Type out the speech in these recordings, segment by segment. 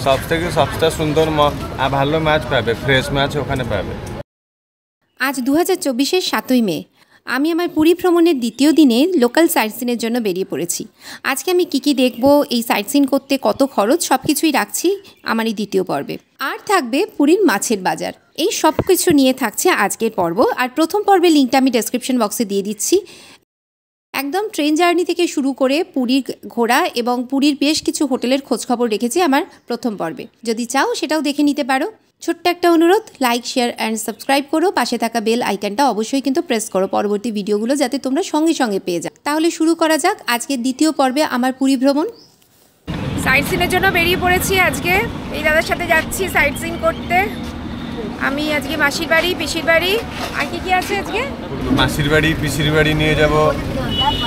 সবথেকে সস্তা সুন্দর আর ভালো মাছ পাবে, ফ্রেশ মাছ ওখানে পাবে। আজ 2024-এর 7ই মে। আমি আমার পুরী ভ্রমণের দ্বিতীয় দিনে লোকাল সাইট সিনের জন্য বেরিয়ে পড়েছি। আজকে আমি কী কী দেখব, এই সাইট সিন করতে কত খরচ, সব কিছুই রাখছি আমার এই দ্বিতীয় পর্বে। আর থাকবে পুরীর মাছের বাজার, এই সব কিছু নিয়ে থাকছে আজকের পর্ব। আর প্রথম পর্বের লিঙ্কটা আমি ডেসক্রিপশন বক্সে দিয়ে দিচ্ছি। একদম ট্রেন জার্নি থেকে শুরু করে পুরীর ঘোরা এবং পুরীর বেশ কিছু হোটেলের খোঁজখবর রেখেছি আমার প্রথম পর্বে। যদি চাও সেটাও দেখে নিতে পারো। ছোট্ট একটা অনুরোধ, লাইক, শেয়ার অ্যান্ড সাবস্ক্রাইব করো। পাশে থাকা বেল আইকনটা অবশ্যই কিন্তু প্রেস করো পরবর্তী ভিডিওগুলো যাতে তোমরা সঙ্গে সঙ্গে পেয়ে যাও। তাহলে শুরু করা যাক আজকের দ্বিতীয় পর্বে আমার পুরী ভ্রমণ। সাইট সিনের জন্য বেরিয়ে পড়েছি আজকে। এই দাদার সাথে যাচ্ছি সাইট সিন করতে। আমি আজকে মাসির বাড়ি, পিসির বাড়ি, আর কি আছে আজকে? মাসির বাড়ি, পিসির বাড়ি নিয়ে যাব,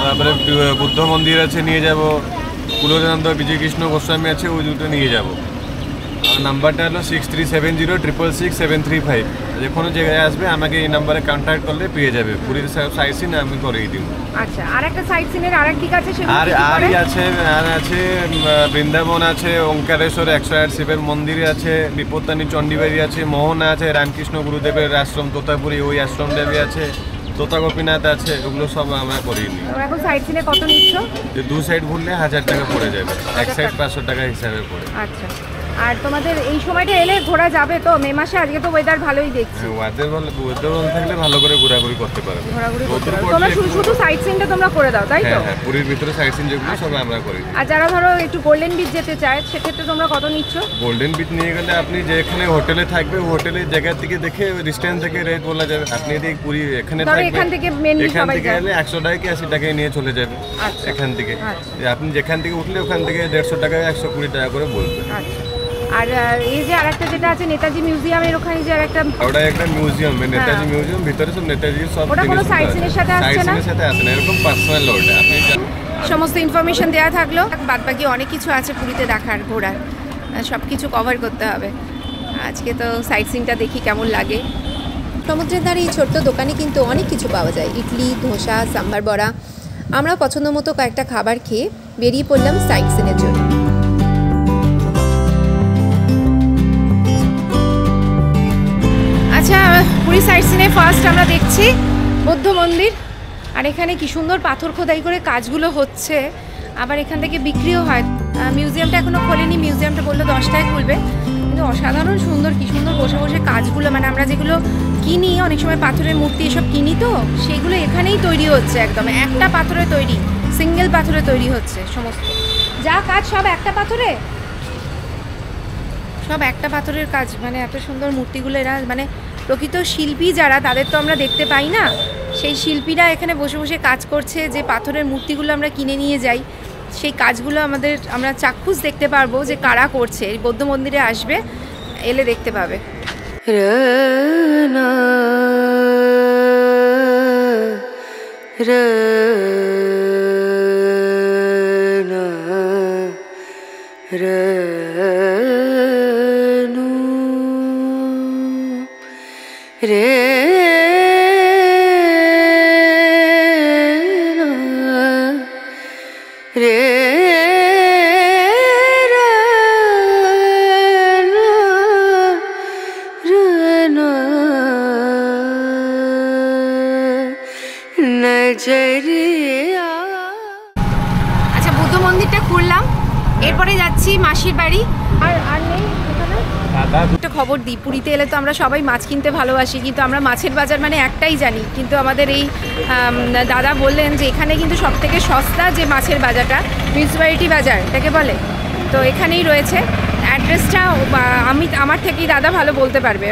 তারপরে বুদ্ধ মন্দির আছে নিয়ে যাব, কুলোরানন্দ বিজয় কৃষ্ণ গোস্বামী আছে, ওই দুটো নিয়ে যাব। আর নাম্বারটা হলো 6370666735। যে কোনো জায়গায় আসবে আমাকে এই নাম্বারে কন্ট্যাক্ট করলে পেয়ে যাবে। পুরীর সাইট সিন আমি করেই দিব। আচ্ছা, আর একটা সাইট সিনের আর এক দিক আছে, আর আছে বৃন্দাবন আছে, ওঙ্কারেশ্বর 108 শিবের মন্দির আছে, বিপত্তানি চণ্ডীবাড়ি আছে, মোহনা আছে, রামকৃষ্ণ গুরুদেবের আশ্রম তোতাপুরি ওই আশ্রম দেবী আছে, তোতা গোপীনাথ আছে, ওগুলো সব আমরা করিয়ে নিই। এখন সাইট সিনে কত নিচ্ছ? দু সাইড ঘুরলে 1000 টাকা পড়ে যাবে, এক সাইড 500 টাকা হিসাবে পড়ে। আচ্ছা, আর তোমাদের এই সময়টা এলে ঘোরা যাবে তো? মে মাসে আজকে তো ওয়েদার ভালোই দেখছি। ওয়েদার ভালো থাকলে ভালো করে ঘোরাঘুরি করতে পারবে। তোমরা শুধু সাইট সিনটা তোমরা করে দাও, তাই তো? হ্যাঁ, পুরীর ভিতরে সাইট সিন যেগুলো সব আমরা করি। আর যারা ধরো একটু গোল্ডেন বিচ যেতে চায় সেক্ষেত্রে তোমরা কত নিচ্ছ? গোল্ডেন বিচ নিয়ে গেলে আপনি যেখানে হোটেলে থাকবে হোটেলের জায়গা থেকে দেখে ডিসটেন্স থেকে রেট বলা যাবে। আপনি যদি পুরী এখানে থাকবেন, এখান থেকে মেনলি সবাই যায়, গেলে 100 টাকা কি 80 টাকায় নিয়ে চলে যাবে। এখান থেকে আপনি যেখান থেকে উঠলে ওখান থেকে 150 টাকা 120 টাকা করে বলবে। আচ্ছা, আর এই যে আরেকটা যেটা আছে নেতাজি মিউজিয়ামের ওখানে যে আরেকটা, ওটা একটা মিউজিয়াম, নেতাজি মিউজিয়াম, ভিতরে সব নেতাজির সব ওটা কোনো সাইট সিনের সাথে আসছে না? সাইট সিনের সাথে আসে না, এরকম পার্সোনাল ওটা আপনি সমস্ত ইনফরমেশন দেওয়া থাকলো। বাদ বাকি অনেক কিছু আছে পুরীতে দেখার, ঘোরার, সব কিছু কভার করতে হবে। আজকে তো সাইট সিনটা দেখি কেমন লাগে। সমুদ্রের ধারে এই ছোট্ট দোকানে কিন্তু অনেক কিছু পাওয়া যায়, ইডলি, ধোসা, সাম্বার বড়া। আমরা পছন্দ মতো কয়েকটা খাবার খেয়ে বেরিয়ে পড়লাম সাইট সিনের জন্য। আচ্ছা, পুরী সাইট সিনে ফার্স্ট আমরা দেখছি বৌদ্ধ মন্দির। আর এখানে কি সুন্দর পাথর খোদাই করে কাজগুলো হচ্ছে, আবার এখান থেকে বিক্রিও হয়। মিউজিয়ামটা এখনও খোলেনি, মিউজিয়ামটা বললো 10টায় খুলবে, কিন্তু অসাধারণ সুন্দর, কি সুন্দর বসে বসে কাজগুলো। মানে আমরা যেগুলো কিনি অনেক সময় পাথরের মূর্তি এসব কিনি, তো সেইগুলো এখানেই তৈরি হচ্ছে, একদম একটা পাথরে তৈরি, সিঙ্গেল পাথরে তৈরি হচ্ছে সমস্ত যা কাজ, সব একটা পাথরে, সব একটা পাথরের কাজ। মানে এত সুন্দর মূর্তিগুলো এরা, মানে প্রকৃত শিল্পী যারা, তাদের তো আমরা দেখতে পাই না, সেই শিল্পীরা এখানে বসে বসে কাজ করছে। যে পাথরের মূর্তিগুলো আমরা কিনে নিয়ে যাই, সেই কাজগুলো আমরা চাক্ষুষ দেখতে পারবো যে কারা করছে। এই বৌদ্ধ মন্দিরে আসবে, এলে দেখতে পাবে। আচ্ছা, বুদ্ধ মন্দিরটা ঘুরলাম, এরপরে যাচ্ছি মাসির বাড়ি। আর নেই একটা খবর দিই, পুরীতে এলে তো আমরা সবাই মাছ কিনতে ভালোবাসি, কিন্তু আমরা মাছের বাজার মানে একটাই জানি। কিন্তু আমাদের এই দাদা বললেন যে এখানে কিন্তু সব থেকে সস্তা যে মাছের বাজারটা, মিউনিসিপ্যালিটি বাজার এটাকে বলে, তো এখানেই রয়েছে। অ্যাড্রেসটা আমার থেকেই দাদা ভালো বলতে পারবে,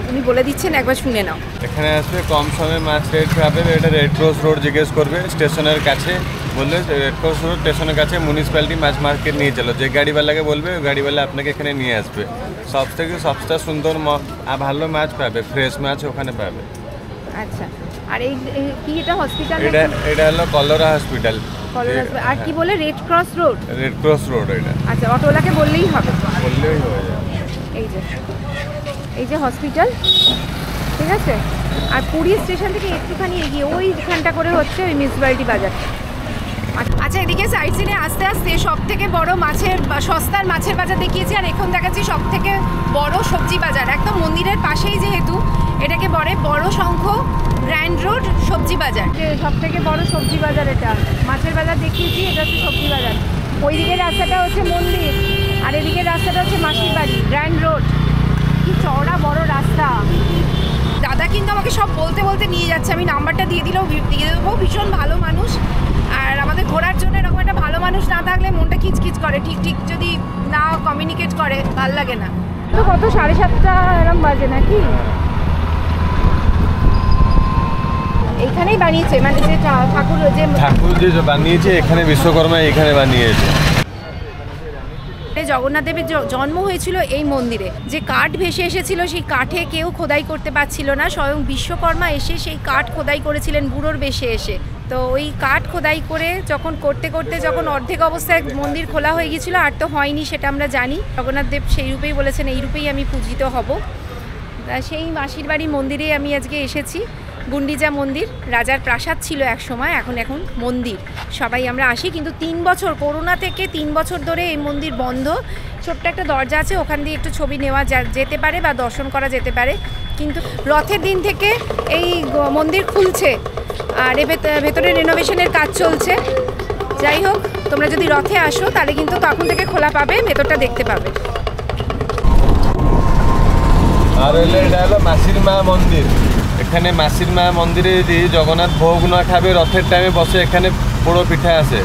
উনি বলে দিচ্ছেন, একবার শুনে নাও। এখানে আসবে কম সময়ে মাছ রেট পাবে। এটা রেড ক্রস রোড জিজ্ঞেস করবে, স্টেশনের কাছে বললে রেড ক্রস রোড স্টেশনের কাছে মিউনিসিপ্যালিটি মাছ মার্কেট নিয়ে চলো। যে গাড়িওয়ালাকে বলবে, ওই গাড়িওয়ালা আপনাকে এখানে নিয়ে আসবে। সব থেকে সস্তা সুন্দর আর ভালো মাছ পাবে, ফ্রেশ মাছ ওখানে পাবে। আচ্ছা, আর এই কি এটা হসপিটাল? এটা হলো কলোরা হসপিটাল। আর কি বলে? Red cross road. Red cross road এটা। আচ্ছা, অটোওয়ালাকে বললেই হবে, বললেই হয়ে যাবে। এই যে হসপিটাল, ঠিক আছে। আর পুরী স্টেশন থেকে একটুখানি এগিয়ে ওইখানটা করে হচ্ছে ওই মিউনিসিপ্যালিটি বাজার। আচ্ছা, এদিকে সাইড সিনে আস্তে আস্তে সব থেকে বড় মাছের সস্তার মাছের বাজার দেখিয়েছি, আর এখন দেখাচ্ছি সব থেকে বড় সবজি বাজার। একদম মন্দিরের পাশেই যেহেতু এটাকে বলে বড় শঙ্খ গ্র্যান্ড রোড সবজি বাজার। সব থেকে বড় সবজি বাজার এটা, মাছের বাজার দেখিয়েছি, এটা হচ্ছে সবজি বাজার। ওই দিকের রাস্তাটা হচ্ছে মন্দির, আর এদিকের রাস্তাটা হচ্ছে মাসির বাড়ি গ্র্যান্ড রোড। কি চওড়া বড় রাস্তা। দাদা কিন্তু আমাকে সব বলতে বলতে নিয়ে যাচ্ছে, আমি নাম্বারটা দিয়ে দেবো। ভীষণ ভালো মানুষ, আর আমাদের ঘোরার জন্য এরকম একটা ভালো মানুষ না থাকলে মনটা খিচখিচ করে। ঠিক যদি না কমিউনিকেট করে ভাল লাগে না। তো কত 7:30 এরকম বাজে নাকি? এইখানেই বানিয়েছে, মানে যে ঠাকুর যে বানিয়েছে এখানে বিশ্বকর্মা এখানে বানিয়েছে। জগন্নাথ দেবের জন্ম হয়েছিল এই মন্দিরে। যে কাঠ ভেসে এসেছিল সেই কাঠে কেউ খোদাই করতে পারছিল না, স্বয়ং বিশ্বকর্মা এসে সেই কাঠ খোদাই করেছিলেন বুড়োর বেশে এসে। তো ওই কাঠ খোদাই করে করতে করতে যখন অর্ধেক অবস্থায় মন্দির খোলা হয়ে গিয়েছিল, আর তো হয়নি সেটা আমরা জানি, জগন্নাথ দেব সেই রূপেই বলেছেন এই রূপেই আমি পূজিত হব। সেই মাসির বাড়ি মন্দিরে আমি আজকে এসেছি। গুন্ডিচা মন্দির, রাজার প্রাসাদ ছিল এক সময়, এখন মন্দির। সবাই আমরা আসি, কিন্তু 3 বছর করোনা থেকে 3 বছর ধরে এই মন্দির বন্ধ। ছোট্ট একটা দরজা আছে, ওখান দিয়ে একটু ছবি নেওয়া যেতে পারে বা দর্শন করা যেতে পারে, কিন্তু রথের দিন থেকে এই মন্দির খুলছে, আর ভেতরে রেনোভেশনের কাজ চলছে। যাই হোক, তোমরা যদি রথে আসো তাহলে কিন্তু তখন থেকে খোলা পাবে, ভেতরটা দেখতে পাবে। আর এটা হলো মাসির মা মন্দির। এখানে মাসির মা মন্দিরে যদি জগন্নাথ ভোগ না খাবে রথের টাইমে বসে, এখানে পোড়ো পিঠা আছে।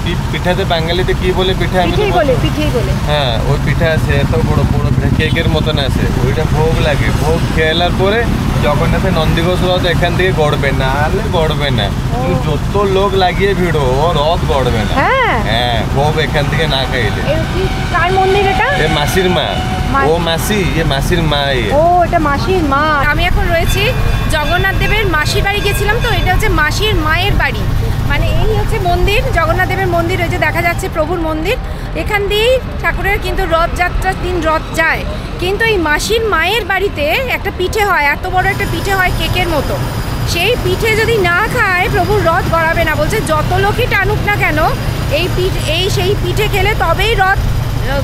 কি পিঠাতে বাঙালিতে কি বলে পিঠা? পিঠেই বলে। হ্যাঁ, ওই পিঠা আছে, এত বড় পোড়ো পিঠা কেকের মতন আছে। ওইটা ভোগ লাগে। ভোগ খেলার পরে জগন্নাথের নন্দীঘোষ রথ এখান থেকে গড়বে, না হলে গড়বে না। যত লোক লাগিয়ে ভিড়ো ও রথ গড়বে না। হ্যাঁ, ভোগ এখান থেকে না খাইলে। কার মন্দির এটা? মাসির মা। ও মাসি, মাসির মা। ও, এটা মাসির মা। আমি এখন রয়েছি জগন্নাথ দেবের মাসির বাড়ি গেছিলাম, তো এটা হচ্ছে মাসির মায়ের বাড়ি। মানে এই হচ্ছে মন্দির, জগন্নাথ দেবের মন্দির। ওই যে দেখা যাচ্ছে প্রভুর মন্দির। এখান দিয়েই ঠাকুরের কিন্তু রথযাত্রার দিন রথ যায়। কিন্তু এই মাসির মায়ের বাড়িতে একটা পিঠে হয়, এত বড় একটা পিঠে হয় কেকের মতো। সেই পিঠে যদি না খায় প্রভুর রথ গড়াবে না। বলছে যত লোকই টানুক না কেন, সেই পিঠে খেলে তবেই রথ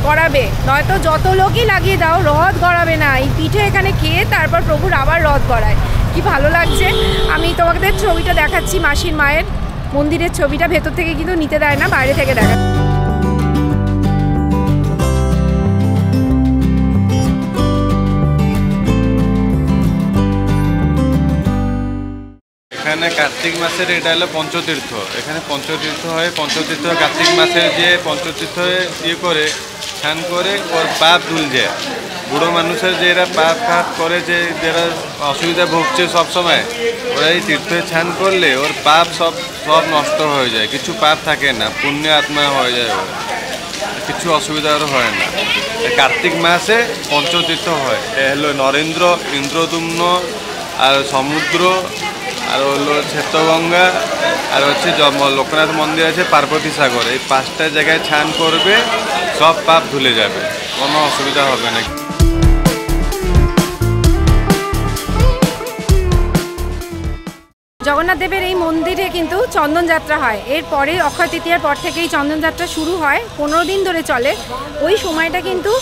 গড়াবে, নয়তো যত লোকই লাগিয়ে দাও রথ গড়াবে না। এই পিঠে এখানে খেয়ে তারপর প্রভুর আবার রথ গড়ায়। কি ভালো লাগছে। আমি তোমাদের ছবিটা দেখাচ্ছি, মাসির মায়ের মন্দিরের ছবিটা। ভেতর থেকে কিন্তু নিতে দেয় না, বাইরে থেকে দেখা। এখানে কার্তিক মাসের এটা হলো পঞ্চতীর্থ। এখানে পঞ্চতীর্থ হয়। পঞ্চতীর্থ কার্তিক মাসে যে পঞ্চতীর্থ করে স্নান করে ওর পাপ ধুল যায়। বুড়ো মানুষের যে এরা পাপ করে, যে যারা অসুবিধা ভুগছে সবসময়, ওরা এই তীর্থে স্নান করলে ওর পাপ সব নষ্ট হয়ে যায়। কিছু পাপ থাকে না, পুণ্য আত্মা হয়ে যায়, ওর কিছু অসুবিধা হয় না। কার্তিক মাসে পঞ্চতীর্থ হয়। এ হলো নরেন্দ্র, ইন্দ্রদুম্ন, আর সমুদ্র, আর হলো শ্বেতগঙ্গা, আর হচ্ছে লোকনাথ মন্দির আছে, পার্বতী সাগর। এই 5টা জায়গায় স্নান করবে, সব পাপ ধুলে যাবে, কোনো অসুবিধা হবে না। জগন্নাথ দেবের এই মন্দিরে কিন্তু চন্দন যাত্রা হয়। এরপরে অক্ষয় তৃতীয়ার পর থেকেই চন্দন যাত্রা শুরু হয়, 15 দিন ধরে চলে। ওই সময়টা কিন্তু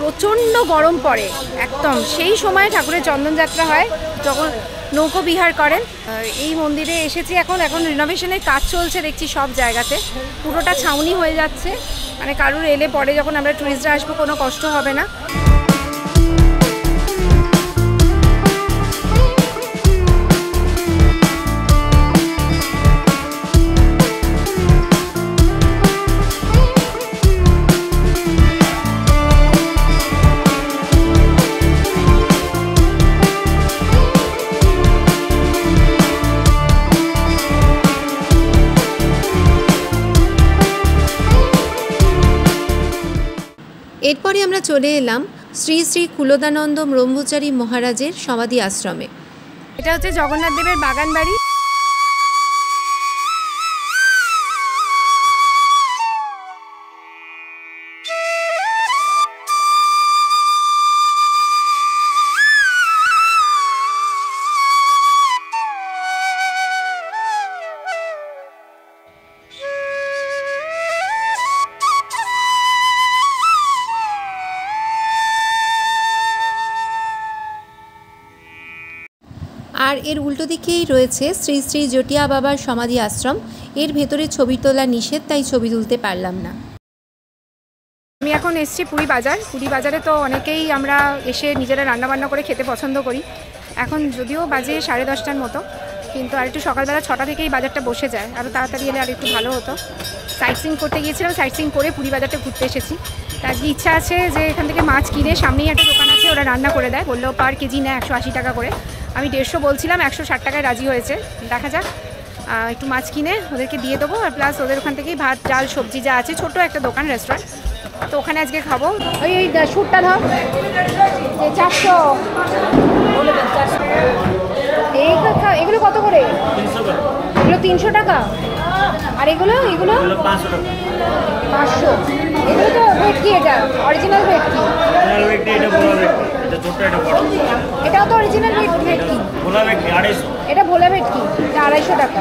প্রচণ্ড গরম পড়ে একদম, সেই সময় ঠাকুরের চন্দন যাত্রা হয়, যখন নৌকো বিহার করেন। এই মন্দিরে এসেছি এখন রিনোভেশনের কাজ চলছে দেখছি সব জায়গাতে। পুরোটা ছাউনি হয়ে যাচ্ছে, মানে কারুর এলে পরে যখন আমরা টুরিস্টরা আসবো কোনো কষ্ট হবে না। এরপরে আমরা চলে এলাম শ্রী শ্রী কুলদানন্দ ব্রহ্মচারী মহারাজের সমাধি আশ্রমে। এটা হচ্ছে জগন্নাথ দেবের বাগান বাড়ি। আর এর উল্টো দিকেই রয়েছে শ্রী শ্রী জটিয়া বাবার সমাধি আশ্রম। এর ভেতরে ছবি তোলা নিষেধ, তাই ছবি তুলতে পারলাম না। আমি এখন এসেছি পুরী বাজার। পুরী বাজারে তো অনেকেই আমরা এসে নিজেরা রান্নাবান্না করে খেতে পছন্দ করি। এখন যদিও বাজে 10:30টার মতো, কিন্তু আর একটু সকালবেলা 6টা থেকেই বাজারটা বসে যায়, আরও তাড়াতাড়ি এলে আর একটু ভালো হতো। সাইট সিইং করতে গিয়েছিলাম, সাইট সিইং করে পুরী বাজারটা ঘুরতে এসেছি। তা আজকে ইচ্ছা আছে যে এখান থেকে মাছ কিনে, সামনেই একটা দোকান আছে, ওরা রান্না করে দেয়, বললো পার কেজি নেয় 180 টাকা করে। আমি 150 বলছিলাম, 160 টাকায় রাজি হয়েছে। দেখা যাক, একটু মাছ কিনে ওদেরকে দিয়ে দেবো, আর প্লাস ওদের ওখান থেকেই ভাত ডাল সবজি যা আছে, ছোটো একটা দোকান, রেস্টুরেন্ট, তো ওখানে আজকে খাবো। ওই শুটটা ধর 400, এগুলো কত করে? এগুলো 300 টাকা। আর এগুলো 500। এগুলো তো ভেটকি, এটা অরিজিনাল ভেটকি। এটাও তো অরিজিনাল ভেটকি। এটা ভোলা ভেটকি, এটা 250 টাকা।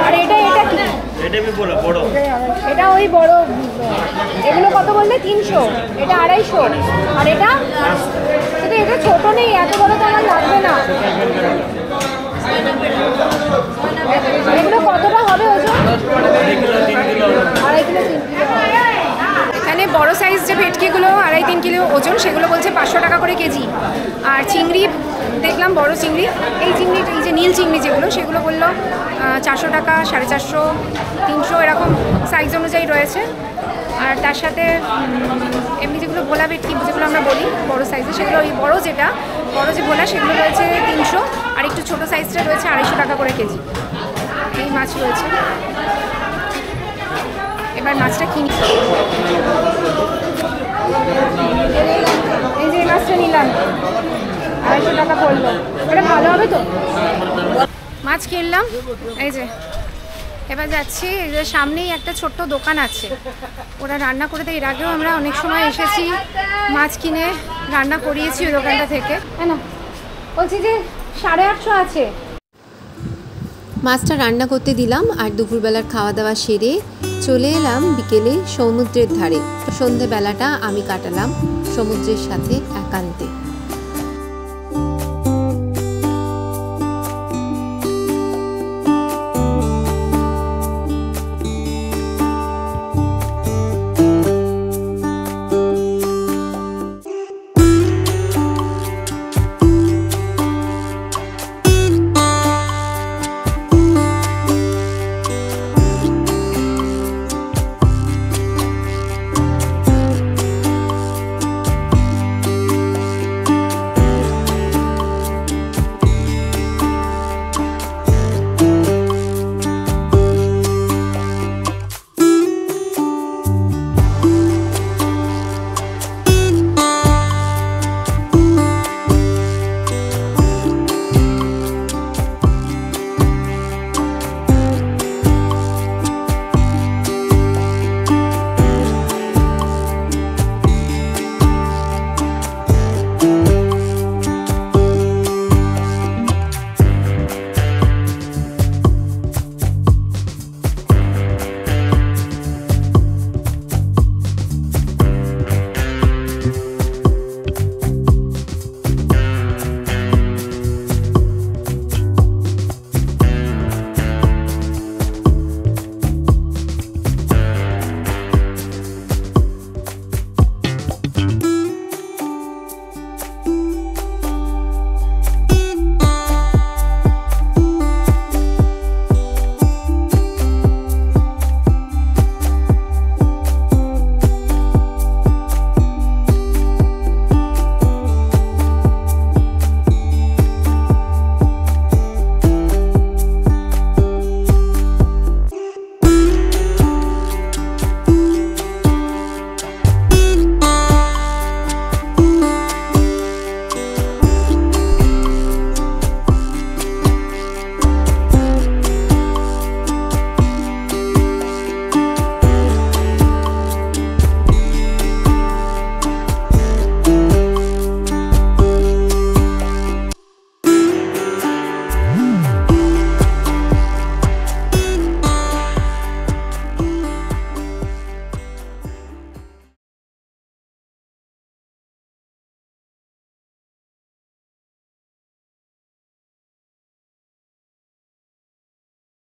আর এটা কি? এটা ওই বড়। এগুলো কত বললে? 300। এটা 250। আর এটা এটা ছোট নেই, এত বড় তো আমার লাগবে না। এগুলো কতটা হবে ওজন? 2.5 কিলো 3 কিলো। এখানে বড় সাইজ যে ভেটকিগুলো 2.5-3 কিলো ওজন, সেগুলো বলছে 500 টাকা করে কেজি। আর চিংড়ি দেখলাম, বড় চিংড়ি, এই যে নীল চিংড়ি যেগুলো, সেগুলো বললো 400 টাকা, 450, 300, এরকম সাইজ অনুযায়ী রয়েছে। আর তার সাথে এমনি যেগুলো ভোলা ভেটকি যেগুলো আমরা বলি বড় সাইজে, সেগুলো ওই বড় যে ভোলা, সেগুলো রয়েছে 300, আর একটু ছোটো সাইজটা রয়েছে 250 টাকা করে কেজি। এই মাছ রয়েছে। এবার মাছটা কিনি। এই যে মাছটা নিলাম, 250 টাকা পড়লো। এটা ভালো হবে তো? মাছ কিনলাম, এই যে। এবার যাচ্ছি, এই যে সামনেই একটা ছোট্ট দোকান আছে, ওরা রান্না করে দেয়। এর আগেও আমরা অনেক সময় এসেছি, মাছ কিনে রান্না করিয়েছি ওই দোকানটা থেকে। হ্যাঁ না, বলছি যে 850 আছে। মাছটা রান্না করতে দিলাম, আর দুপুরবেলার খাওয়া দাওয়া সেরে চলে এলাম বিকেলে সমুদ্রের ধারে। সন্ধেবেলাটা আমি কাটালাম সমুদ্রের সাথে একান্তে।